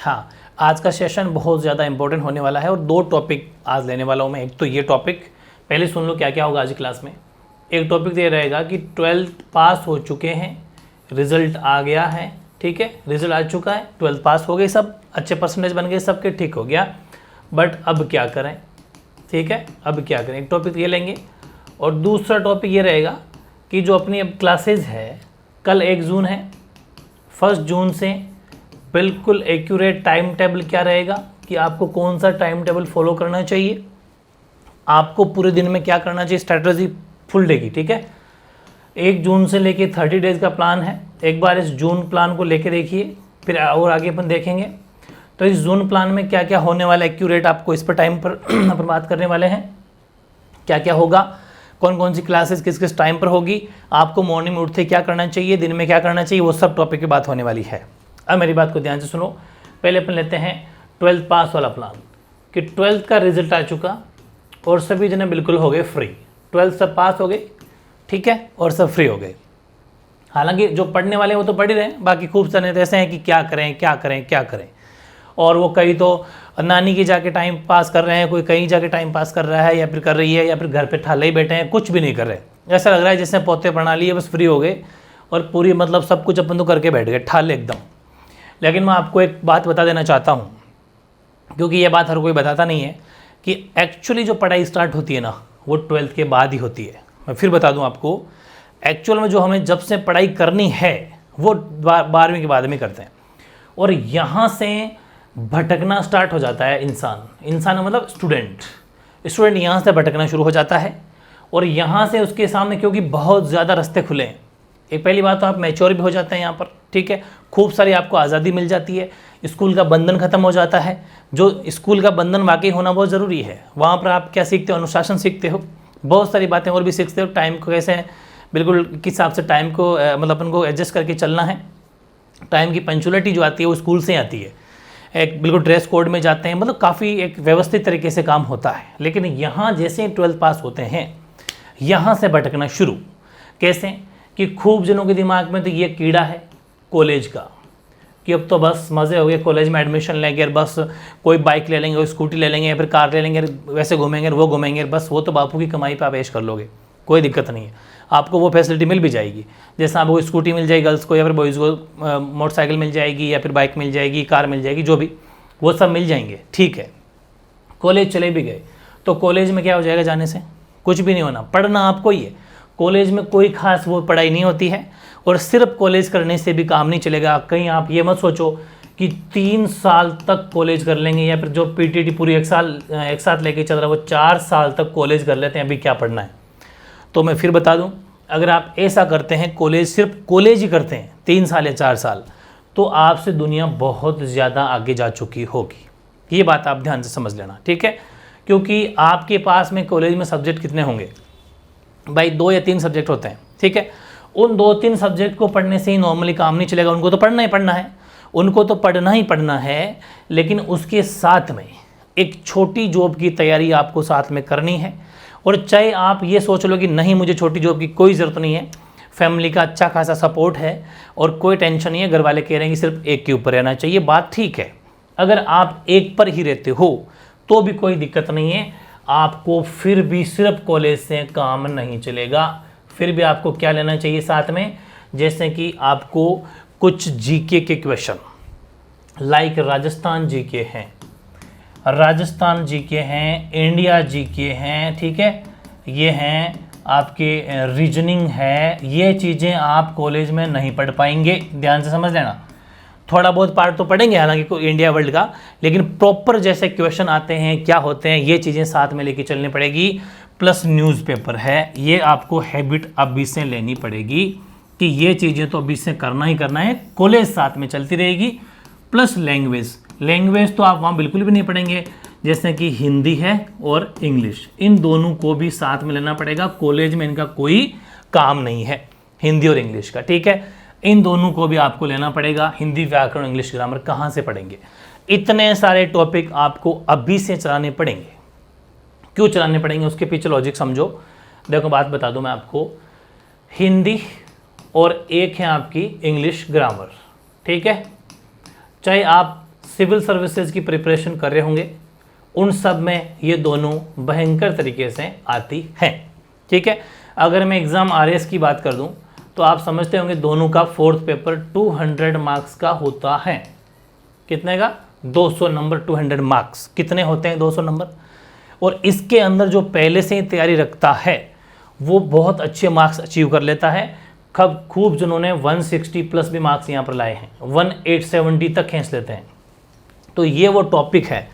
हाँ, आज का सेशन बहुत ज़्यादा इंपॉर्टेंट होने वाला है और दो टॉपिक आज लेने वाला हूँ मैं। एक तो ये टॉपिक पहले सुन लो क्या क्या होगा आज की क्लास में। एक टॉपिक ये रहेगा कि 12th पास हो चुके हैं, रिज़ल्ट आ गया है, ठीक है, रिज़ल्ट आ चुका है, 12th पास हो गए, सब अच्छे परसेंटेज बन गए, सबके ठीक हो गया, बट अब क्या करें, ठीक है, अब क्या करें, एक टॉपिक ये लेंगे। और दूसरा टॉपिक ये रहेगा कि जो अपनी अब क्लासेज है, कल 1 जून है, 1 जून से बिल्कुल एक्यूरेट टाइम टेबल क्या रहेगा कि आपको कौन सा टाइम टेबल फॉलो करना चाहिए, आपको पूरे दिन में क्या करना चाहिए, स्ट्रैटेजी फुल डे की, ठीक है। 1 जून से लेके 30 डेज़ का प्लान है। एक बार इस जून प्लान को लेके देखिए, फिर और आगे अपन देखेंगे। तो इस जून प्लान में क्या क्या होने वाला है एक्यूरेट, आपको इस पर टाइम पर अपन बात करने वाले हैं, क्या क्या होगा, कौन कौन सी क्लासेस किस किस टाइम पर होगी, आपको मॉर्निंग में उठते क्या करना चाहिए, दिन में क्या करना चाहिए, वो सब टॉपिक की बात होने वाली है। अब मेरी बात को ध्यान से सुनो। पहले अपन लेते हैं 12th पास वाला प्लान कि 12th का रिजल्ट आ चुका और सभी जने बिल्कुल हो गए फ्री, 12th सब पास हो गए, ठीक है, और सब फ्री हो गए। हालांकि जो पढ़ने वाले वो तो पढ़ ही रहे हैं, बाकी खूब सारे ऐसे हैं कि क्या करें क्या करें क्या करें, और वो कई तो नानी की जाके टाइम पास कर रहे हैं, कोई कहीं जाके टाइम पास कर रहा है या फिर कर रही है, या फिर घर पे ठाले ही बैठे हैं, कुछ भी नहीं कर रहे। ऐसा लग रहा है जैसे पोते पढ़ा लिए, बस फ्री हो गए और पूरी मतलब सब कुछ अपन तो करके बैठ गए ठाले एकदम। लेकिन मैं आपको एक बात बता देना चाहता हूँ, क्योंकि ये बात हर कोई बताता नहीं है, कि एक्चुअली जो पढ़ाई स्टार्ट होती है ना, वो 12th के बाद ही होती है। मैं फिर बता दूँ आपको, एक्चुअल में जो हमें जब से पढ़ाई करनी है वो 12वीं के बाद में करते हैं, और यहाँ से भटकना स्टार्ट हो जाता है इंसान मतलब स्टूडेंट यहाँ से भटकना शुरू हो जाता है, और यहाँ से उसके सामने क्योंकि बहुत ज़्यादा रास्ते खुले हैं। एक पहली बात तो आप मैच्योर भी हो जाते हैं यहाँ पर, ठीक है, खूब सारी आपको आज़ादी मिल जाती है, स्कूल का बंधन ख़त्म हो जाता है। जो स्कूल का बंधन वाकई होना बहुत ज़रूरी है, वहाँ पर आप क्या सीखते हो, अनुशासन सीखते हो, बहुत सारी बातें और भी सीखते हो, टाइम को कैसे बिल्कुल किस हिसाब से टाइम को मतलब अपन को एडजस्ट करके चलना है। टाइम की पंक्चुअलिटी जो आती है वो स्कूल से आती है, एक बिल्कुल ड्रेस कोड में जाते हैं, मतलब काफ़ी एक व्यवस्थित तरीके से काम होता है। लेकिन यहाँ जैसे 12th पास होते हैं, यहाँ से भटकना शुरू कैसे कि खूब जनों के दिमाग में तो ये कीड़ा है कॉलेज का कि अब तो बस मज़े हो गए, कॉलेज में एडमिशन लेंगे, बस कोई बाइक ले लेंगे, कोई स्कूटी ले लेंगे, या फिर कार ले लेंगे, वैसे घूमेंगे वो घूमेंगे, बस वो तो बापू की कमाई पे आप ऐश कर लोगे, कोई दिक्कत नहीं है, आपको वो फैसिलिटी मिल भी जाएगी। जैसे आपको स्कूटी मिल जाएगी गर्ल्स को, या फिर बॉयज़ को मोटरसाइकिल मिल जाएगी, या फिर बाइक मिल जाएगी, कार मिल जाएगी, जो भी वो सब मिल जाएंगे, ठीक है। कॉलेज चले भी गए तो कॉलेज में क्या हो जाएगा, जाने से कुछ भी नहीं होना, पढ़ना आपको ही है। कॉलेज में कोई खास वो पढ़ाई नहीं होती है, और सिर्फ कॉलेज करने से भी काम नहीं चलेगा। कहीं आप ये मत सोचो कि 3 साल तक कॉलेज कर लेंगे, या फिर जो पीटीटी पूरी एक साथ लेके चल रहा है वो 4 साल तक कॉलेज कर लेते हैं, अभी क्या पढ़ना है। तो मैं फिर बता दूं, अगर आप ऐसा करते हैं, कॉलेज सिर्फ कॉलेज ही करते हैं 3 साल या 4 साल, तो आपसे दुनिया बहुत ज़्यादा आगे जा चुकी होगी। ये बात आप ध्यान से समझ लेना, ठीक है। क्योंकि आपके पास में कॉलेज में सब्जेक्ट कितने होंगे भाई, 2 या 3 सब्जेक्ट होते हैं, ठीक है। उन 2-3 सब्जेक्ट को पढ़ने से ही नॉर्मली काम नहीं चलेगा, उनको तो पढ़ना ही पढ़ना है, उनको तो पढ़ना ही पढ़ना है। लेकिन उसके साथ में एक छोटी जॉब की तैयारी आपको साथ में करनी है। और चाहे आप ये सोच लो कि नहीं मुझे छोटी जॉब की कोई ज़रूरत नहीं है, फैमिली का अच्छा खासा सपोर्ट है और कोई टेंशन नहीं है, घर वाले कह रहे हैं कि सिर्फ एक के ऊपर रहना चाहिए, बात ठीक है। अगर आप एक पर ही रहते हो तो भी कोई दिक्कत नहीं है, आपको फिर भी सिर्फ कॉलेज से काम नहीं चलेगा। फिर भी आपको क्या लेना चाहिए साथ में, जैसे कि आपको कुछ जीके के क्वेश्चन, लाइक राजस्थान जीके हैं, राजस्थान जीके हैं, इंडिया जीके हैं, ठीक है, ये हैं आपके रीजनिंग है, ये चीज़ें आप कॉलेज में नहीं पढ़ पाएंगे, ध्यान से समझ लेना। थोड़ा बहुत पार्ट तो पढ़ेंगे हालांकि इंडिया वर्ल्ड का, लेकिन प्रॉपर जैसे क्वेश्चन आते हैं क्या होते हैं, ये चीज़ें साथ में लेके चलनी पड़ेगी। प्लस न्यूज़पेपर है, ये आपको हैबिट अभी से लेनी पड़ेगी कि ये चीज़ें तो अभी से करना ही करना है, कॉलेज साथ में चलती रहेगी। प्लस लैंग्वेज तो आप वहाँ बिल्कुल भी नहीं पढ़ेंगे, जैसे कि हिंदी है और इंग्लिश, इन दोनों को भी साथ में लेना पड़ेगा। कॉलेज में इनका कोई काम नहीं है, हिंदी और इंग्लिश का, ठीक है, इन दोनों को भी आपको लेना पड़ेगा। हिंदी व्याकरण, इंग्लिश ग्रामर कहाँ से पढ़ेंगे, इतने सारे टॉपिक आपको अभी से चलाने पड़ेंगे। क्यों चलाने पड़ेंगे, उसके पीछे लॉजिक समझो। देखो बात बता दूं मैं आपको, हिंदी और एक है आपकी इंग्लिश ग्रामर, ठीक है, चाहे आप सिविल सर्विसेज की प्रिपरेशन कर रहे होंगे उन सब में ये दोनों भयंकर तरीके से आती हैं। ठीक है, अगर मैं एग्ज़ाम आरएएस की बात कर दूं तो आप समझते होंगे दोनों का फोर्थ पेपर 200 मार्क्स का होता है। कितने का? 200 नंबर, 200 मार्क्स। कितने होते हैं 200 नंबर? और इसके अंदर जो पहले से ही तैयारी रखता है वो बहुत अच्छे मार्क्स अचीव कर लेता है। खूब जिन्होंने 160 प्लस भी मार्क्स यहाँ पर लाए हैं, 1870 तक खींच लेते हैं। तो ये वो टॉपिक है,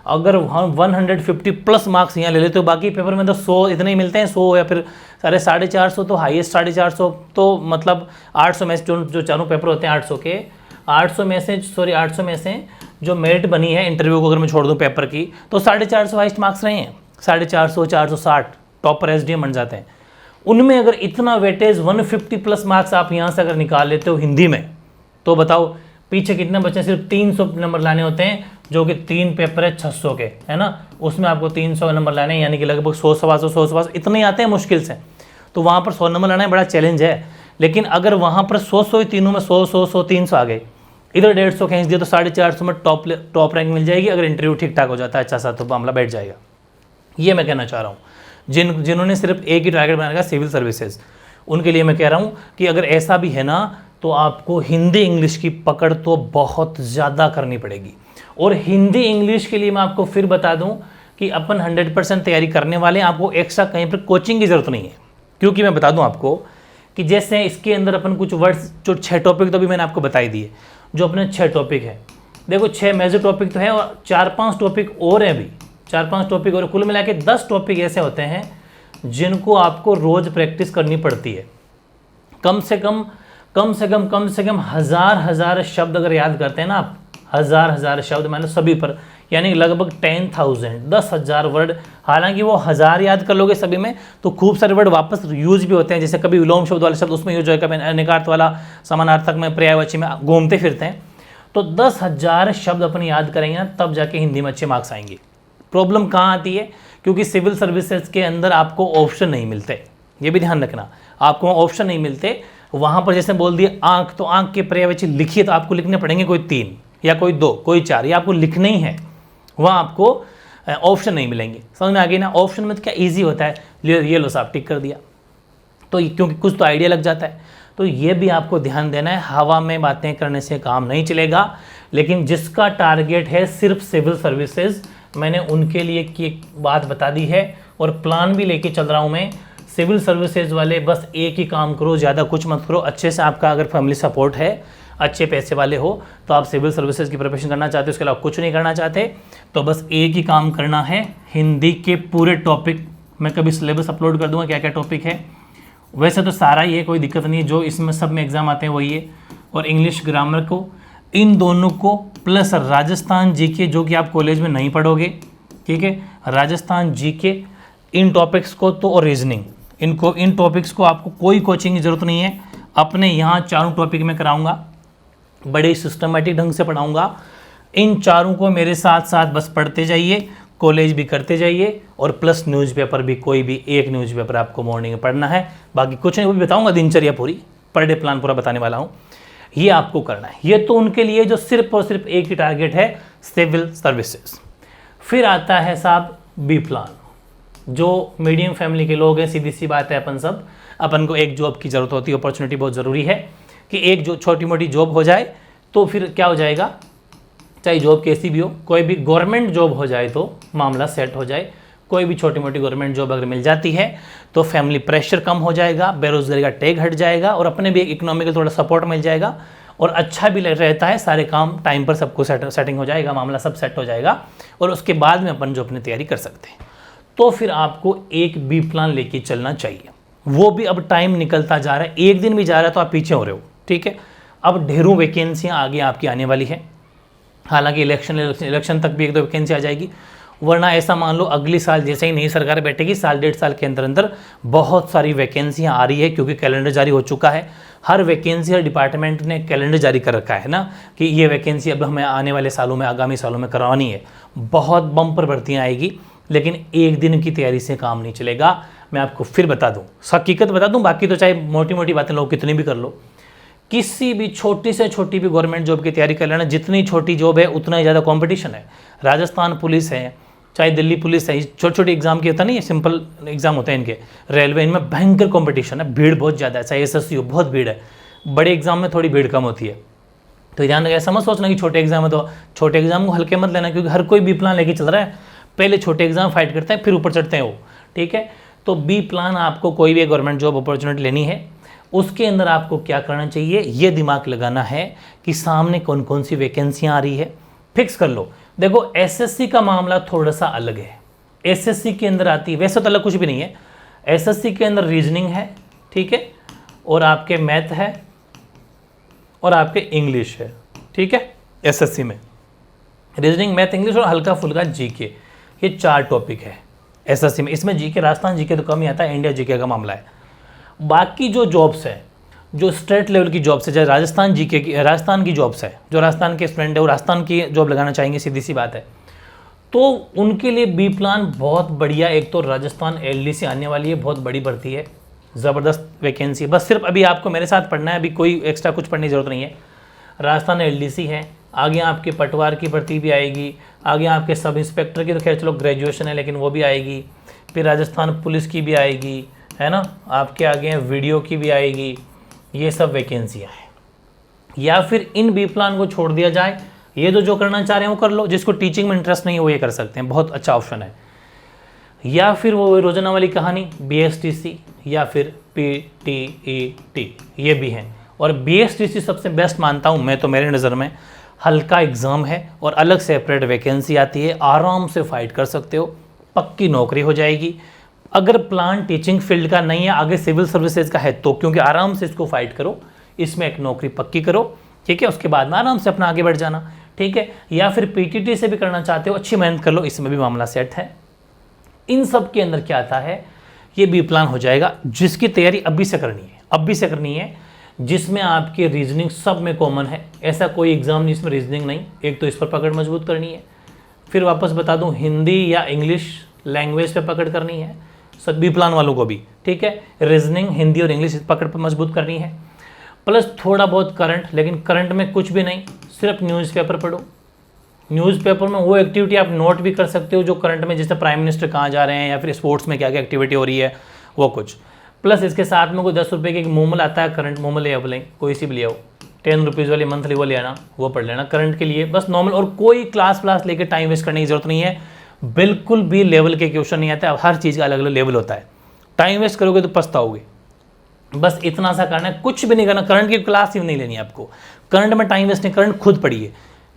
अगर हम 150 प्लस मार्क्स यहाँ ले लेते तो बाकी पेपर में तो 100 इतने ही मिलते हैं, 100 या फिर 450 तो हाईएस्ट 450 तो मतलब 800 में जो चारों पेपर होते हैं 800 के, 800 में से जो मेरिट बनी है इंटरव्यू को अगर मैं छोड़ दूँ पेपर की तो 450 हाईएस्ट मार्क्स रहे हैं। 450 460 टॉपर एसडीएम बन जाते हैं। उनमें अगर इतना वेटेज 150 प्लस मार्क्स आप यहाँ से अगर निकाल लेते हो हिंदी में तो बताओ पीछे कितने बचे? सिर्फ 300 नंबर लाने होते हैं, जो कि 3 पेपर है 600 के, है ना। उसमें आपको 300 नंबर लाने हैं, यानी कि लगभग 100 इतने आते हैं मुश्किल से। तो वहाँ पर 100 नंबर लाना है बड़ा चैलेंज है। लेकिन अगर वहाँ पर 100 तीनों में 100 300 आ गए, इधर 150 खींच दिया तो 450 में टॉप रैंक मिल जाएगी। अगर इंटरव्यू ठीक ठाक हो जाता है अच्छा सा तो मामला बैठ जाएगा। ये मैं कहना चाह रहा हूँ जिन्होंने सिर्फ एक ही टारगेट बनाया सिविल सर्विसेज, उनके लिए मैं कह रहा हूँ कि अगर ऐसा भी है ना तो आपको हिंदी इंग्लिश की पकड़ तो बहुत ज़्यादा करनी पड़ेगी। और हिंदी इंग्लिश के लिए मैं आपको फिर बता दूं कि अपन 100% तैयारी करने वाले हैं, आपको एक्स्ट्रा कहीं पर कोचिंग की ज़रूरत नहीं है। क्योंकि मैं बता दूं आपको कि जैसे इसके अंदर अपन कुछ वर्ड्स, जो 6 टॉपिक तो भी मैंने आपको बताई दिए, जो अपने 6 टॉपिक है, देखो 6 मेजर टॉपिक तो है और 4-5 टॉपिक और हैं भी, 4-5 टॉपिक और कुल मिला के 10 टॉपिक ऐसे होते हैं जिनको आपको रोज़ प्रैक्टिस करनी पड़ती है। कम से कम हजार शब्द अगर याद करते हैं ना आप, हजार शब्द मैंने सभी पर, यानी लगभग 10,000 वर्ड। हालांकि वो 1000 याद कर लोगे सभी में तो खूब सारे वर्ड वापस यूज भी होते हैं, जैसे कभी विलोम शब्द वाला शब्द उसमें यूज होगा, कभी अनिकार्थ वाला समानार्थक में पर्यायवाची में घूमते फिरते हैं। तो 10,000 शब्द अपन याद करेंगे ना तब जाके हिंदी में अच्छे मार्क्स आएंगे। प्रॉब्लम कहाँ आती है? क्योंकि सिविल सर्विसेज के अंदर आपको ऑप्शन नहीं मिलते, ये भी ध्यान रखना, आपको ऑप्शन नहीं मिलते। वहाँ पर जैसे बोल दिए आंख, तो आंख के पर्यायवाची लिखिए तो आपको लिखने पड़ेंगे कोई 3 या कोई 2 कोई 4, या आपको लिखने ही है, वहाँ आपको ऑप्शन नहीं मिलेंगे। समझ में आ गई ना? ऑप्शन में तो क्या ईजी होता है, ये लो साहब टिक कर दिया, तो क्योंकि कुछ तो आइडिया लग जाता है। तो ये भी आपको ध्यान देना है, हवा में बातें करने से काम नहीं चलेगा। लेकिन जिसका टारगेट है सिर्फ सिविल सर्विसेज, मैंने उनके लिए की बात बता दी है और प्लान भी लेके चल रहा हूँ मैं। सिविल सर्विसेज वाले बस एक ही काम करो, ज़्यादा कुछ मत करो। अच्छे से आपका अगर फैमिली सपोर्ट है, अच्छे पैसे वाले हो, तो आप सिविल सर्विसेज की प्रिपरेशन करना चाहते हो, उसके अलावा कुछ नहीं करना चाहते, तो बस एक ही काम करना है। हिंदी के पूरे टॉपिक, मैं कभी सिलेबस अपलोड कर दूंगा क्या क्या टॉपिक है। वैसे तो सारा ही है, कोई दिक्कत नहीं है, जो इसमें सब में एग्जाम आते हैं वही है। और इंग्लिश ग्रामर को, इन दोनों को, प्लस राजस्थान जीके जो कि आप कॉलेज में नहीं पढ़ोगे, ठीक है, राजस्थान जीके, इन टॉपिक्स को तो, और रीजनिंग, इन टॉपिक्स को आपको कोई कोचिंग की ज़रूरत नहीं है। अपने यहाँ चारों टॉपिक में कराऊंगा, बड़े सिस्टमेटिक ढंग से पढ़ाऊंगा। इन चारों को मेरे साथ साथ बस पढ़ते जाइए, कॉलेज भी करते जाइए, और प्लस न्यूज़पेपर भी, कोई भी एक न्यूज़पेपर आपको मॉर्निंग में पढ़ना है। बाकी कुछ नहीं, वो भी बताऊंगा, दिनचर्या पूरी, पर डे प्लान पूरा बताने वाला हूँ। ये आपको करना है। ये तो उनके लिए जो सिर्फ और सिर्फ एक ही टारगेट है, सिविल सर्विसेज। फिर आता है साहब बी प्लान। जो मीडियम फैमिली के लोग हैं, सीधी सी बात है, अपन को एक जॉब की ज़रूरत होती है, अपॉर्चुनिटी बहुत ज़रूरी है कि एक जो छोटी मोटी जॉब हो जाए तो फिर क्या हो जाएगा, चाहे जॉब कैसी भी हो, कोई भी गवर्नमेंट जॉब हो जाए तो मामला सेट हो जाए। कोई भी छोटी मोटी गवर्नमेंट जॉब अगर मिल जाती है तो फैमिली प्रेशर कम हो जाएगा, बेरोजगारी का टैग हट जाएगा, और अपने भी एक इकोनॉमिकल थोड़ा सपोर्ट मिल जाएगा, और अच्छा भी रहता है, सारे काम टाइम पर सबको सेटिंग हो जाएगा, मामला सब सेट हो जाएगा, और उसके बाद में अपन जो अपनी तैयारी कर सकते हैं। तो फिर आपको एक बी प्लान लेके चलना चाहिए। वो भी अब टाइम निकलता जा रहा है, एक दिन भी जा रहा है तो आप पीछे हो रहे हो, ठीक है। अब ढेरों वैकेंसियाँ आगे आपकी आने वाली है। हालांकि इलेक्शन तक भी 1-2 वैकेंसी आ जाएगी, वरना ऐसा मान लो अगली साल जैसे ही नई सरकार बैठेगी, 1.5 साल के अंदर अंदर बहुत सारी वैकेंसियाँ आ रही है, क्योंकि कैलेंडर जारी हो चुका है। हर वैकेंसी, हर डिपार्टमेंट ने कैलेंडर जारी कर रखा है ना, कि ये वैकेंसी अब हमें आने वाले सालों में, आगामी सालों में करवानी है। बहुत बम्पर भर्तियाँ आएगी, लेकिन एक दिन की तैयारी से काम नहीं चलेगा। मैं आपको फिर बता दूं, हकीकत बता दूं, बाकी तो चाहे मोटी मोटी बातें लोग कितनी भी कर लो, किसी भी छोटी से छोटी भी गवर्नमेंट जॉब की तैयारी कर लेना, जितनी छोटी जॉब है उतना ही ज़्यादा कंपटीशन है। राजस्थान पुलिस है, चाहे दिल्ली पुलिस है, छोटी छोटी एग्जाम की होता नहीं है, सिंपल एग्जाम होते हैं इनके, रेलवे, इनमें भयंकर कंपटीशन है, भीड़ बहुत ज़्यादा है। चाहे एसएससी हो, बहुत भीड़ है। बड़े एग्जाम में थोड़ी भीड़ कम होती है। तो ध्यान रखिए, ऐसा मत सोचना कि छोटे एग्जाम है तो छोटे एग्जाम को हल्के मत लेना, क्योंकि हर कोई बी प्लान लेके चल रहा है। पहले छोटे एग्जाम फाइट करते हैं, फिर ऊपर चढ़ते हैं वो, ठीक है। तो बी प्लान, आपको कोई भी गवर्नमेंट जॉब अपॉर्चुनिटी लेनी है, उसके अंदर आपको क्या करना चाहिए, ये दिमाग लगाना है कि सामने कौन कौन सी वैकेंसियाँ आ रही है, फिक्स कर लो। देखो एसएससी का मामला थोड़ा सा अलग है। एसएससी के अंदर आती है, वैसे तो अलग कुछ भी नहीं है, एसएससी के अंदर रीजनिंग है, ठीक है, और आपके मैथ है, और आपके इंग्लिश है, ठीक है। एसएससी में रीजनिंग, मैथ, इंग्लिश और हल्का फुल्का जीके, ये 4 टॉपिक है एसएससी में। इसमें जीके, राजस्थान जीके तो कम ही आता है, इंडिया जीके का मामला है। बाकी जो जॉब्स है, जो स्टेट लेवल की जॉब्स है, चाहे राजस्थान जीके की, राजस्थान की जॉब्स है, जो राजस्थान के स्टूडेंट है वो राजस्थान की जॉब लगाना चाहेंगे, सीधी सी बात है, तो उनके लिए बी प्लान बहुत बढ़िया। एक तो राजस्थान एलडीसी आने वाली है, बहुत बड़ी भर्ती है, ज़बरदस्त वैकेंसी है। बस सिर्फ अभी आपको मेरे साथ पढ़ना है, अभी कोई एक्स्ट्रा कुछ पढ़ने की ज़रूरत नहीं है। राजस्थान एलडीसी है, आगे आपके पटवार की भर्ती भी आएगी, आगे आपके सब इंस्पेक्टर की तो खैर चलो ग्रेजुएशन है लेकिन वो भी आएगी, फिर राजस्थान पुलिस की भी आएगी, है ना, आपके आगे वीडियो की भी आएगी। ये सब वैकेंसियाँ हैं। या फिर इन बी प्लान को छोड़ दिया जाए, ये जो करना चाह रहे हैं वो कर लो, जिसको टीचिंग में इंटरेस्ट नहीं है वो ये कर सकते हैं, बहुत अच्छा ऑप्शन है। या फिर वो रोजाना वाली कहानी बीएसटीसी या फिर पीटीईटी, ये भी हैं। और बीएसटीसी सबसे बेस्ट मानता हूँ मैं तो, मेरे नज़र में हल्का एग्ज़ाम है और अलग सेपरेट वैकेंसी आती है, आराम से फाइट कर सकते हो, पक्की नौकरी हो जाएगी। अगर प्लान टीचिंग फील्ड का नहीं है, आगे सिविल सर्विसेज का है तो, क्योंकि आराम से इसको फाइट करो, इसमें एक नौकरी पक्की करो, ठीक है, उसके बाद में आराम से अपना आगे बढ़ जाना, ठीक है। या फिर पीटीटी से भी करना चाहते हो, अच्छी मेहनत कर लो, इसमें भी मामला सेट है। इन सब के अंदर क्या आता है, ये बी प्लान हो जाएगा, जिसकी तैयारी अभी से करनी है, अभी से करनी है, जिसमें आपके रीजनिंग सब में कॉमन है। ऐसा कोई एग्जाम नहीं इसमें रीजनिंग नहीं, एक तो इस पर पकड़ मजबूत करनी है, फिर वापस बता दूं हिंदी या इंग्लिश लैंग्वेज पे पकड़ करनी है, सब बी प्लान वालों को भी, ठीक है। रीजनिंग, हिंदी और इंग्लिश पकड़ पर मजबूत करनी है, प्लस थोड़ा बहुत करंट, लेकिन करंट में कुछ भी नहीं, सिर्फ न्यूज़पेपर पढ़ो। न्यूज़पेपर में वो एक्टिविटी आप नोट भी कर सकते हो जो करंट में, जैसे प्राइम मिनिस्टर कहाँ जा रहे हैं, या फिर स्पोर्ट्स में क्या क्या एक्टिविटी हो रही है, वो कुछ। प्लस इसके साथ में कोई 10 रुपये की एक मोमल आता है, करंट मोमल ले बोलें, कोई सी भी ले आओ, 10 रुपीज़ वाली मंथली वो ले आना, वो पढ़ लेना करंट के लिए, बस नॉर्मल। और कोई क्लास लेके टाइम वेस्ट करने की जरूरत नहीं है, बिल्कुल भी लेवल के क्वेश्चन नहीं आते। अब हर चीज़ का अलग अलग लेवल होता है, टाइम वेस्ट करोगे तो पछताओगे। बस इतना सा करना है, कुछ भी नहीं करना, करंट की क्लास ही नहीं लेनी है आपको, करंट में टाइम वेस्ट नहीं, करंट खुद पढ़िए।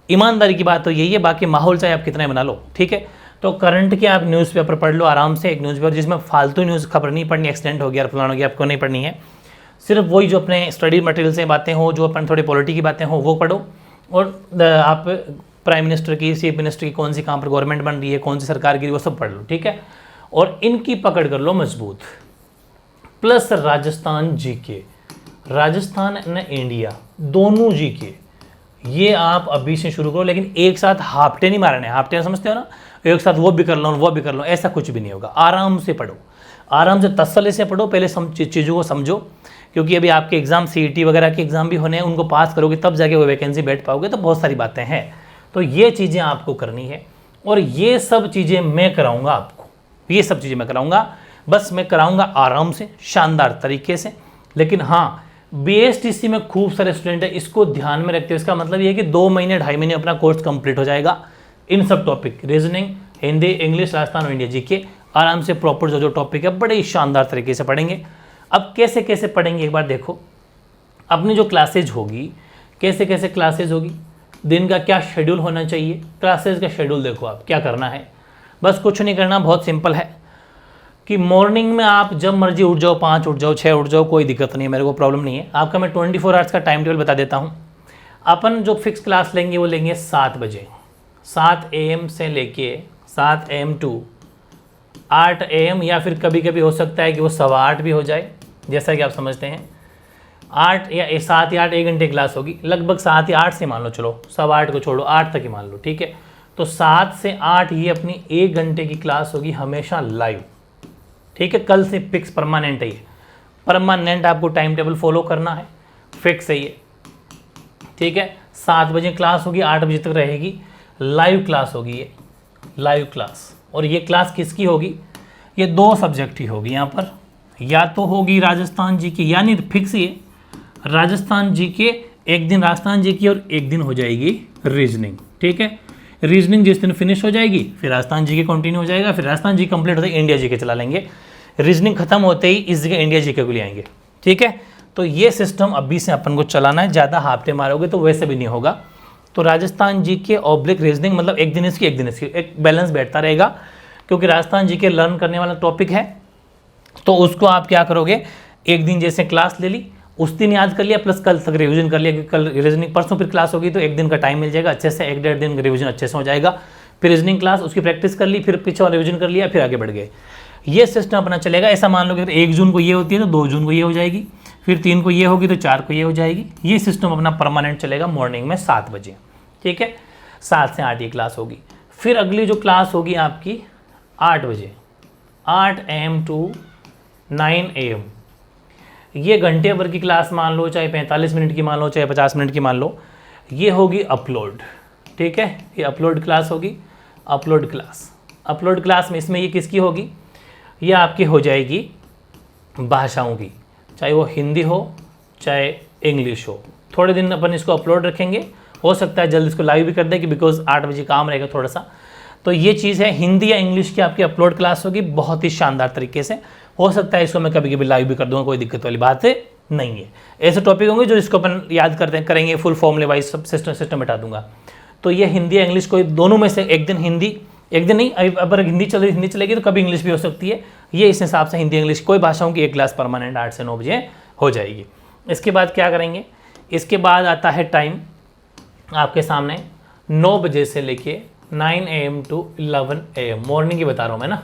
ईमानदारी की बात तो यही है, बाकी माहौल चाहे आप कितना बना लो, ठीक है। तो करंट के आप न्यूज़पेपर पढ़ लो आराम से, एक न्यूज़पेपर जिसमें फालतू न्यूज़ खबर नहीं पढ़नी, एक्सीडेंट हो गया, फलाना हो गया, आपको नहीं पढ़नी है। सिर्फ वही जो अपने स्टडी मटेरियल से बातें हो, जो अपन थोड़ी पॉलिटी की बातें हो, वो पढ़ो। और आप प्राइम मिनिस्टर की, चीफ मिनिस्टर की, कौन सी कहाँ पर गवर्नमेंट बन रही है, कौन सी सरकार की, वो सब पढ़ लो, ठीक है। और इनकी पकड़ कर लो मजबूत। प्लस राजस्थान जीके, राजस्थान न इंडिया, दोनों जीके, ये आप अभी से शुरू करो, लेकिन एक साथ हाफटे नहीं मारने। हाफटे समझते हो ना, एक साथ वो भी कर लो वो भी कर लो, ऐसा कुछ भी नहीं होगा। आराम से पढ़ो, आराम से तसल्ली से पढ़ो, पहले चीज़ों को समझो, क्योंकि अभी आपके एग्जाम सीईटी वगैरह के एग्जाम भी होने हैं, उनको पास करोगे तब जाके वो वैकेंसी बैठ पाओगे, तो बहुत सारी बातें हैं। तो ये चीज़ें आपको करनी है, और ये सब चीज़ें मैं कराऊंगा आपको, ये सब चीज़ें मैं कराऊंगा, बस मैं कराऊंगा आराम से, शानदार तरीके से। लेकिन हाँ, बीएसटीसी में खूब सारे स्टूडेंट है, इसको ध्यान में रखते हुए, इसका मतलब ये है कि 2 महीने 2.5 महीने अपना कोर्स कंप्लीट हो जाएगा। इन सब topic, reasoning, Hindi, English, Rajasthan और इंडिया जीके, आराम से प्रॉपर जो टॉपिक है बड़े ही शानदार तरीके से पढ़ेंगे। अब कैसे कैसे पढ़ेंगे एक बार देखो, अपनी जो क्लासेज होगी, कैसे कैसे क्लासेज होगी, दिन का क्या शेड्यूल होना चाहिए, क्लासेज का शेड्यूल देखो आप क्या करना है। बस कुछ नहीं करना, बहुत सिंपल है कि मॉर्निंग में आप जब मर्जी उठ जाओ, 5 उठ जाओ, 6 उठ जाओ, कोई दिक्कत नहीं है, मेरे को प्रॉब्लम नहीं है। आपका मैं 24 आवर्स का टाइम टेबल बता देता हूँ। अपन जो फिक्स क्लास लेंगे वो लेंगे 7 बजे, 7 AM से लेके 7 AM टू 8 AM, या फिर कभी कभी हो सकता है कि वो 8:15 भी हो जाए, जैसा कि आप समझते हैं। 8 या 7 या 8 1 घंटे क्लास होगी, लगभग 7 या 8 से मान लो, चलो 8:15 को छोड़ो, 8 तक ही मान लो, ठीक है। तो 7 से 8 ये अपनी 1 घंटे की क्लास होगी, हमेशा लाइव, ठीक है। कल से फिक्स परमानेंट है, ये परमानेंट आपको टाइम टेबल फॉलो करना है, फिक्स है ये। ठीक है। 7 बजे क्लास होगी, 8 बजे तक रहेगी, लाइव क्लास होगी ये, लाइव क्लास। और ये क्लास किसकी होगी? ये 2 सब्जेक्ट ही होगी यहाँ पर, या तो होगी राजस्थान जी की, यानी फिक्स ये राजस्थान जी के, एक दिन राजस्थान जी की और एक दिन हो जाएगी रीजनिंग, ठीक है। रीजनिंग जिस दिन फिनिश हो जाएगी फिर राजस्थान जी के कंटिन्यू हो जाएगा, फिर राजस्थान जी कंप्लीट होते ही इंडिया जी के चला लेंगे, रीजनिंग खत्म होते ही इस जगह इंडिया जी के को ले आएंगे, ठीक है। तो ये सिस्टम अभी से अपन को चलाना है, ज़्यादा हाफते मारोगे तो वैसे भी नहीं होगा। तो राजस्थान जी के ऑब्लिक रीजनिंग मतलब एक दिन इसकी एक दिन इसकी, एक बैलेंस बैठता रहेगा, क्योंकि राजस्थान जी के लर्न करने वाला टॉपिक है। तो उसको आप क्या करोगे, एक दिन जैसे क्लास ले ली, उस दिन याद कर लिया, प्लस कल तक रिवीजन कर लिया, कि कल रीजनिंग, परसों फिर क्लास होगी तो एक दिन का टाइम मिल जाएगा अच्छे से, 1-1.5 दिन रिवीजन अच्छे से हो जाएगा। फिर रीजनिंग क्लास, उसकी प्रैक्टिस कर ली, फिर पीछे रिवीजन कर लिया, फिर आगे बढ़ गए। ये सिस्टम अपना चलेगा। ऐसा मान लो कि 1 जून को ये होती है तो 2 जून को ये हो जाएगी, फिर 3 को ये होगी तो 4 को ये हो जाएगी। ये सिस्टम अपना परमानेंट चलेगा मॉर्निंग में 7 बजे, ठीक है। 7 से 8 ये क्लास होगी। फिर अगली जो क्लास होगी आपकी 8 बजे, 8 AM to 9 AM, ये घंटे भर की क्लास मान लो, चाहे 45 मिनट की मान लो, चाहे 50 मिनट की मान लो, ये होगी अपलोड, ठीक है। ये अपलोड क्लास होगी, अपलोड क्लास। अपलोड क्लास में इसमें ये किसकी होगी? ये आपकी हो जाएगी भाषाओं की, चाहे वो हिंदी हो चाहे इंग्लिश हो। थोड़े दिन अपन इसको अपलोड रखेंगे, हो सकता है जल्द इसको लाइव भी कर दें कि बिकॉज 8 बजे काम रहेगा थोड़ा सा। तो ये चीज़ है, हिंदी या इंग्लिश की आपकी अपलोड क्लास होगी बहुत ही शानदार तरीके से। हो सकता है इसको मैं कभी कभी लाइव भी कर दूंगा, कोई दिक्कत वाली बात नहीं है। ऐसे टॉपिक होंगे जो इसको अपन याद करेंगे, फुल फॉर्मूले वाइज सब सिस्टम बैठा दूंगा। तो ये हिंदी या इंग्लिश कोई दोनों में से एक दिन हिंदी, एक दिन नहीं, अगर हिंदी चल रही हिंदी चलेगी तो कभी इंग्लिश भी हो सकती है। ये इस हिसाब से हिंदी इंग्लिश कोई भाषाओं की एक क्लास परमानेंट 8 से 9 बजे हो जाएगी। इसके बाद क्या करेंगे? इसके बाद आता है टाइम आपके सामने 9 बजे से लेके 9 AM to 11 AM, मॉर्निंग की बता रहा हूँ मैं ना।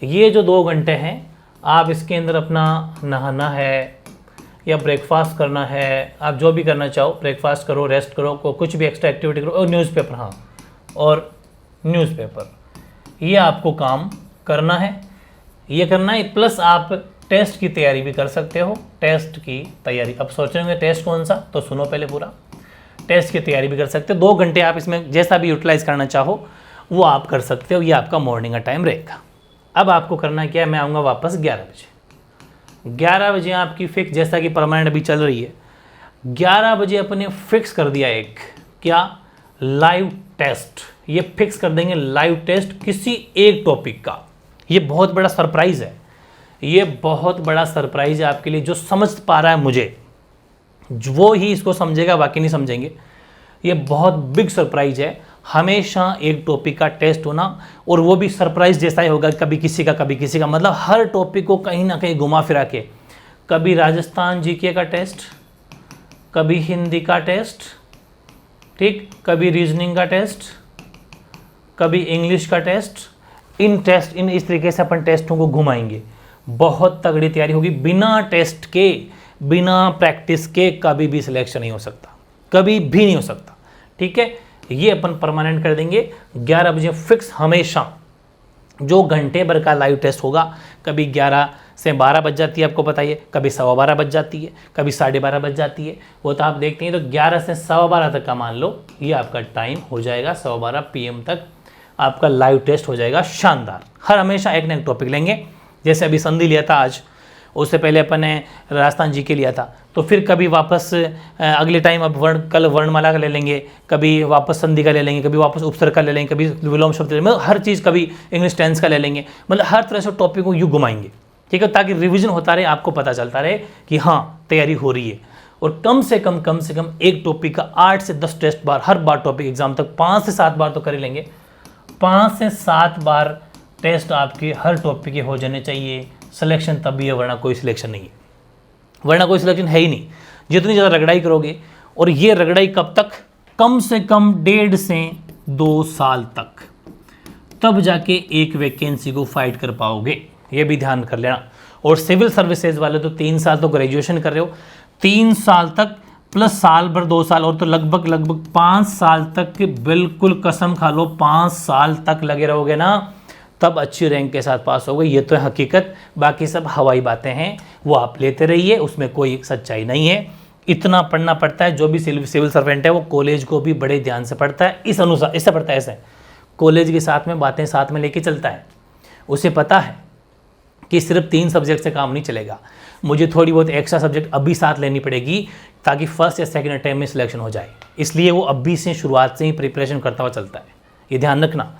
ये जो 2 घंटे हैं, आप इसके अंदर अपना नहाना है या ब्रेकफास्ट करना है, आप जो भी करना चाहो, ब्रेकफास्ट करो, रेस्ट करो, कुछ भी एक्स्ट्रा एक्टिविटी करो, और न्यूज़पेपर, हाँ, और न्यूज़पेपर, ये आपको काम करना है, ये करना है। प्लस आप टेस्ट की तैयारी भी कर सकते हो। टेस्ट की तैयारी, अब सोच रहे होंगे टेस्ट कौन सा, तो सुनो पहले पूरा। टेस्ट की तैयारी भी कर सकते हो। 2 घंटे आप इसमें जैसा भी यूटिलाइज करना चाहो वो आप कर सकते हो। ये आपका मॉर्निंग का टाइम रहेगा। अब आपको करना क्या है, मैं आऊँगा वापस 11 बजे। 11 बजे आपकी फिक्स, जैसा कि परमानेंट अभी चल रही है, 11 बजे अपने फिक्स कर दिया एक क्या, लाइव टेस्ट। ये फिक्स कर देंगे लाइव टेस्ट किसी एक टॉपिक का। ये बहुत बड़ा सरप्राइज़ है, ये बहुत बड़ा सरप्राइज़ है आपके लिए। जो समझ पा रहा है मुझे, वो ही इसको समझेगा, बाकी नहीं समझेंगे। ये बहुत बिग सरप्राइज है। हमेशा एक टॉपिक का टेस्ट होना, और वो भी सरप्राइज जैसा ही होगा, कभी किसी का कभी किसी का, मतलब हर टॉपिक को कहीं ना कहीं घुमा फिरा के, कभी राजस्थान जीके का टेस्ट, कभी हिंदी का टेस्ट, ठीक, कभी रीजनिंग का टेस्ट, कभी इंग्लिश का टेस्ट। इन इस तरीके से अपन टेस्टों को घुमाएंगे। बहुत तगड़ी तैयारी होगी। बिना टेस्ट के, बिना प्रैक्टिस के कभी भी सिलेक्शन नहीं हो सकता, कभी भी नहीं हो सकता, ठीक है। ये अपन परमानेंट कर देंगे 11 बजे फिक्स। हमेशा जो घंटे भर का लाइव टेस्ट होगा, कभी 11 से 12 बज जाती है, आपको पता ही है, कभी 12:15 बज जाती है, कभी 12:30 बज जाती है, वो तो आप देखते हैं। तो 11 से 12:15 तक का मान लो ये आपका टाइम हो जाएगा। 12:15 PM तक आपका लाइव टेस्ट हो जाएगा शानदार। हर हमेशा एक ना एक टॉपिक लेंगे। जैसे अभी संधि लिया था आज, उससे पहले अपन ने राजस्थान जी के लिया था, तो फिर कभी वापस अगले टाइम अब कल वर्णमाला का ले लेंगे, कभी वापस संधि का ले लेंगे, कभी वापस उपसर्ग का ले लेंगे, कभी विलोम शब्द ले लेंगे, मतलब हर चीज़, कभी इंग्लिश टेंस का ले लेंगे, मतलब हर तरह से टॉपिक को यूँ घुमाएंगे, ठीक है, ताकि रिविजन होता रहे, आपको पता चलता रहे कि हाँ तैयारी हो रही है। और कम से कम एक टॉपिक का 8 से 10 टेस्ट बार, हर बार टॉपिक एग्जाम तक 5 से 7 बार तो कर ही लेंगे। 5 से 7 बार टेस्ट आपके हर टॉपिक के हो जाने चाहिए। सिलेक्शन तभी है, वरना कोई सिलेक्शन नहीं है, वरना कोई सिलेक्शन है ही नहीं। जितनी ज़्यादा रगड़ाई करोगे, और ये रगड़ाई कब तक, कम से कम 1.5 से 2 साल तक, तब जाके एक वैकेंसी को फाइट कर पाओगे। ये भी ध्यान कर लेना। और सिविल सर्विसेज वाले तो 3 साल तो ग्रेजुएशन कर रहे हो, 3 साल तक प्लस साल भर 2 साल और, तो लगभग 5 साल तक बिल्कुल कसम खा लो, 5 साल तक लगे रहोगे ना, तब अच्छी रैंक के साथ पास होगे। ये तो है हकीकत, बाकी सब हवाई बातें हैं, वो आप लेते रहिए, उसमें कोई सच्चाई नहीं है। इतना पढ़ना पड़ता है। जो भी सिविल सर्वेंट है वो कॉलेज को भी बड़े ध्यान से पढ़ता है, इस अनुसार इससे पढ़ता है। ऐसे कॉलेज के साथ में बातें साथ में लेके चलता है। उसे पता है कि सिर्फ 3 सब्जेक्ट से काम नहीं चलेगा, मुझे थोड़ी बहुत एक्स्ट्रा सब्जेक्ट अभी साथ लेनी पड़ेगी ताकि फर्स्ट या सेकंड अटेम्प्ट में सिलेक्शन हो जाए। इसलिए वो अभी से शुरुआत से ही प्रिपरेशन करता हुआ चलता है, ये ध्यान रखना।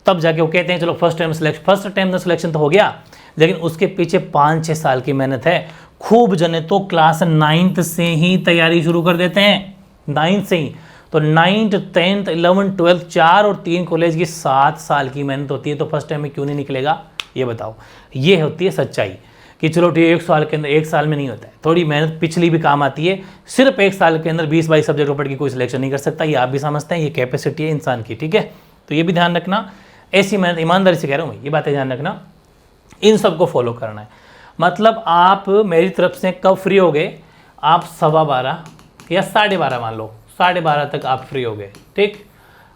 तब जाके वो कहते हैं चलो फर्स्ट अटेम्प्ट में सिलेक्शन तो हो गया, लेकिन उसके पीछे 5-6 साल की मेहनत है। खूब जने तो क्लास 9th से ही तैयारी शुरू कर देते हैं, 9th से ही। तो 9th 10th 11th 12th 4 और 3 कॉलेज की 7 साल की मेहनत होती है, तो फर्स्ट टाइम में क्यों नहीं निकलेगा, ये बताओ। ये होती है सच्चाई कि चलो ठीक है 1 साल के अंदर, 1 साल में नहीं होता है, थोड़ी मेहनत पिछली भी काम आती है। सिर्फ 1 साल के अंदर 20-22 सब्जेक्ट पढ़ के कोई सिलेक्शन नहीं कर सकता, ये आप भी समझते हैं, ये कैपेसिटी है इंसान की, ठीक है। तो ये भी ध्यान रखना, ऐसी मेहनत ईमानदारी से कह रहा हूँ, ये बातें ध्यान रखना, इन सबको फॉलो करना है। मतलब आप मेरी तरफ से कब फ्री हो गए, आप 12:15 या 12:30 मान लो, 12:30 तक आप फ्री हो गए, ठीक।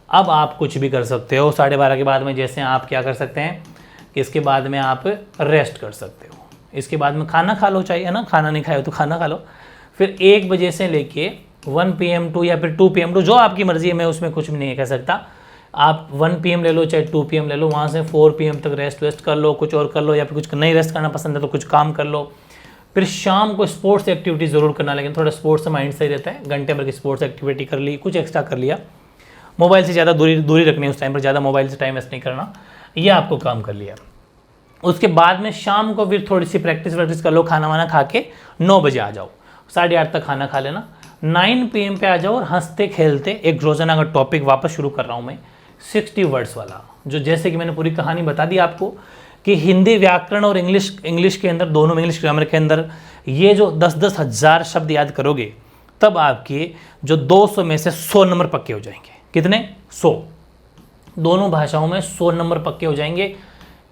अब आप कुछ भी कर सकते हो 12:30 के बाद में। जैसे आप क्या कर सकते हैं कि इसके बाद में आप रेस्ट कर सकते हो, इसके बाद में खाना खा लो, चाहिए ना, खाना नहीं खाए तो खाना खा लो। फिर 1 बजे से लेके 1 PM टू या फिर 2 PM टू, जो आपकी मर्जी है, मैं उसमें कुछ भी नहीं कह सकता। आप 1 PM ले लो चाहे 2 PM ले लो, वहाँ से 4 PM तक रेस्ट कर लो, कुछ और कर लो, या फिर कुछ नहीं रेस्ट करना पसंद है तो कुछ काम कर लो। फिर शाम को स्पोर्ट्स एक्टिविटी ज़रूर करना, लेकिन थोड़ा स्पोर्ट्स से माइंड सही रहता है। घंटे भर की स्पोर्ट्स एक्टिविटी कर ली, कुछ एक्स्ट्रा कर लिया। मोबाइल से ज़्यादा दूरी रखनी है उस टाइम पर, ज़्यादा मोबाइल से टाइम वेस्ट नहीं करना, ये आपको काम कर लिया। उसके बाद में शाम को फिर थोड़ी सी प्रैक्टिस कर लो, खाना वाना खा के 9 बजे आ जाओ, 8:30 तक खाना खा लेना, 9 PM पे आ जाओ और हंसते खेलते एक रोज़ाना का टॉपिक वापस शुरू कर रहा हूँ मैं, 60 वर्ड्स वाला, जो जैसे कि मैंने पूरी कहानी बता दी आपको कि हिंदी व्याकरण और इंग्लिश के अंदर, दोनों में, इंग्लिश ग्रामर के अंदर ये जो 10-10 हज़ार शब्द याद करोगे, तब आपके जो 200 में से 100 नंबर पक्के हो जाएंगे। कितने? 100। दोनों भाषाओं में 100 नंबर पक्के हो जाएंगे।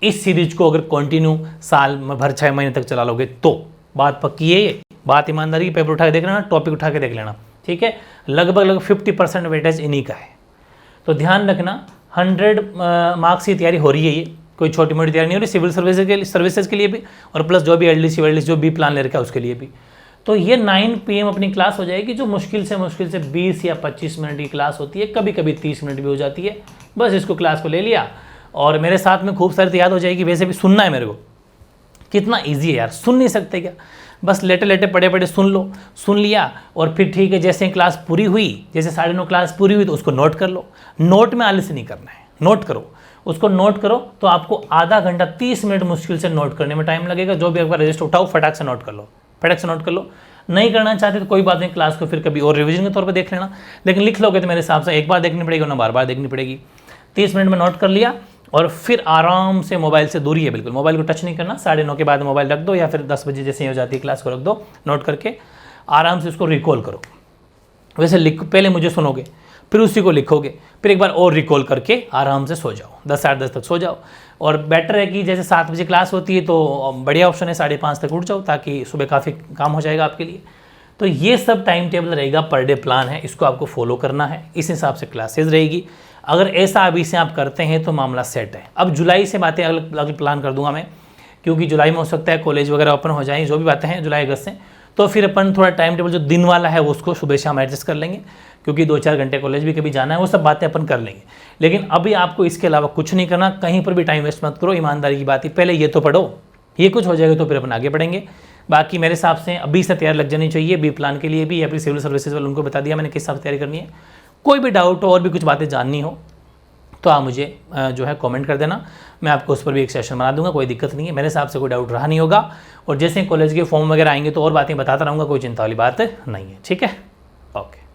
इस सीरीज को अगर कंटिन्यू साल भर 6 महीने तक चला लोगे तो बात पक्की है। ये बात ईमानदारी, पेपर उठा के देख लेना, टॉपिक उठा के देख लेना, ठीक है। लगभग 50% वेटेज इन्हीं का है। तो ध्यान रखना, 100 मार्क्स की तैयारी हो रही है, ये कोई छोटी मोटी तैयारी नहीं हो रही, सिविल सर्विसेज के लिए भी, और प्लस जो भी LDC वेल्डीसी जो भी प्लान ले रखा है उसके लिए भी। तो ये 9 PM अपनी क्लास हो जाएगी, जो मुश्किल से 20 या 25 मिनट की क्लास होती है, कभी कभी 30 मिनट भी हो जाती है। बस इसको क्लास को ले लिया और मेरे साथ में खूब सारी याद हो जाएगी। वैसे भी सुनना है मेरे को, कितना ईजी है यार, सुन नहीं सकते क्या? बस लेटे पड़े पड़े सुन लो, सुन लिया और फिर ठीक है, जैसे क्लास पूरी हुई, जैसे 9:30 क्लास पूरी हुई तो उसको नोट कर लो। नोट में आलस नहीं करना है, नोट करो, उसको नोट करो। तो आपको आधा घंटा 30 मिनट मुश्किल से नोट करने में टाइम लगेगा। जो भी आपका रजिस्टर उठाओ फटाक से नोट कर लो, फटाक से नोट कर लो। नहीं करना चाहते तो कोई बात नहीं, क्लास को फिर कभी और रिवीजन के तौर पर देख लेना, लेकिन लिख लोगे तो मेरे हिसाब से एक बार देखनी पड़ेगी ना बार बार देखनी पड़ेगी। 30 मिनट में नोट कर लिया और फिर आराम से मोबाइल से दूरी है, बिल्कुल मोबाइल को टच नहीं करना। 9:30 के बाद मोबाइल रख दो, या फिर 10 बजे जैसे ही हो जाती है क्लास को रख दो, नोट करके आराम से उसको रिकॉल करो। वैसे लिख, पहले मुझे सुनोगे, फिर उसी को लिखोगे, फिर एक बार और रिकॉल करके आराम से सो जाओ, 10 साढ़े 10 तक सो जाओ। और बेटर है कि जैसे 7 बजे क्लास होती है तो बढ़िया ऑप्शन है 5:30 तक उठ जाओ, ताकि सुबह काफ़ी काम हो जाएगा आपके लिए। तो ये सब टाइम टेबल रहेगा, पर डे प्लान है, इसको आपको फॉलो करना है, इस हिसाब से क्लासेज रहेगी। अगर ऐसा अभी से आप करते हैं तो मामला सेट है। अब जुलाई से बातें अलग प्लान कर दूंगा मैं, क्योंकि जुलाई में हो सकता है कॉलेज वगैरह ओपन हो जाए, जो भी बातें हैं जुलाई अगस्त से, तो फिर अपन थोड़ा टाइम टेबल जो दिन वाला है उसको सुबह शाम एडजस्ट कर लेंगे, क्योंकि 2-4 घंटे कॉलेज भी कभी जाना है, वो सब बातें अपन कर लेंगे। लेकिन अभी आपको इसके अलावा कुछ नहीं करना, कहीं पर भी टाइम वेस्ट मत करो, ईमानदारी की बात है। पहले ये तो पढ़ो, ये कुछ हो जाएगा तो फिर अपन आगे बढ़ेंगे। बाकी मेरे हिसाब से अभी से तैयार लग जानी चाहिए, बी प्लान के लिए भी, या फिर सिविल सर्विसेज वाले उनको बता दिया मैंने किस हिसाब से तैयारी करनी है। कोई भी डाउट हो और भी कुछ बातें जाननी हो तो आप मुझे जो है कमेंट कर देना, मैं आपको उस पर भी एक सेशन बना दूंगा, कोई दिक्कत नहीं है। मेरे हिसाब से कोई डाउट रहा नहीं होगा, और जैसे कॉलेज के फॉर्म वगैरह आएंगे तो और बातें बताता रहूँगा, कोई चिंता वाली बात नहीं है, ठीक है। ओके।